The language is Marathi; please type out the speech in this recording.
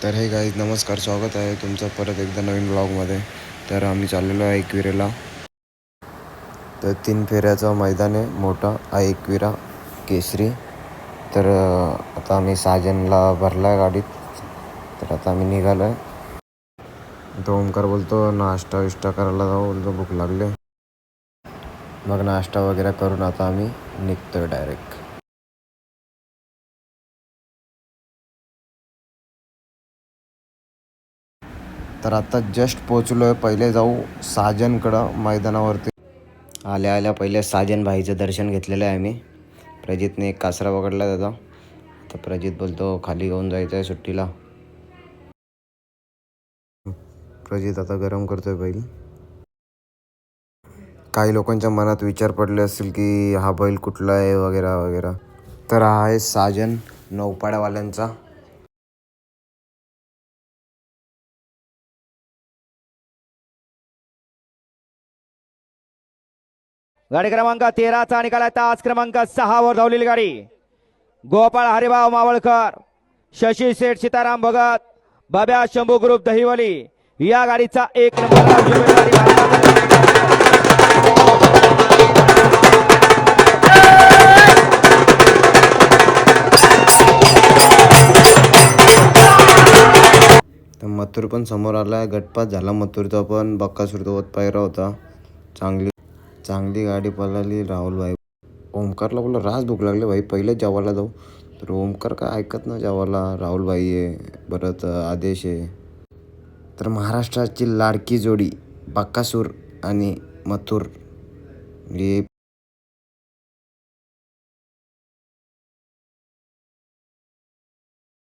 तर हे गाईज नमस्कार, स्वागत आहे तुमचं परत एकदा नवीन ब्लॉगमध्ये. तर आम्ही चाललेलो आहे एकविरेला. तर 3 फेऱ्याचा मैदान आहे मोठा एकविरा केसरी. तर आता आम्ही साजनला भरला आहे गाडीत. तर आता आम्ही निघालो आहे. तो ओमकार बोलतो नाश्ता विष्टा करायला जाऊ, बोलतो भूक लागले. मग नाश्ता वगैरे करून आता आम्ही निघतो डायरेक्ट. तर आता जस्ट पोचलो आहे. पहिले जाऊ साजनकडं मैदानावरती. आल्या आल्या पहिले साजन भाईचं दर्शन घेतलेलं आहे आम्ही. प्रजितने एक कासरा पकडला त्याचा. तर प्रजित बोलतो खाली घेऊन जायचं आहे सुट्टीला. प्रजित आता गरम करतोय बैल. काही लोकांच्या मनात विचार पडले असतील की हा बैल कुठला आहे वगैरे वगैरे. तर हा आहे साजन नौपाड्यावाल्यांचा. गाडी क्रमांक 13चा निकाला तास क्रमांक 6 वर धावलेली गाडी गोपाळ हरिभाऊ मावळकर, शशी सेठ सीताराम भगत, बाब्या शंभू ग्रुप दहिवली या गाडीचा 1 नंबर. तर मथुर पण समोर आला आहे. गटपात झाला मथुरचा पण. बक्कासूरसोबत पायरा होता. चांगली गाडी पळाली राहुल भाई. ओमकारला बोलला राज भूक लागले भाई, पहिलेच जेवायला जाऊ. तर ओमकार काय ऐकत ना जेवायला. राहुल भाई आहे, परत आदेश आहे. तर महाराष्ट्राची लाडकी जोडी बक्कासूर आणि मथुर हे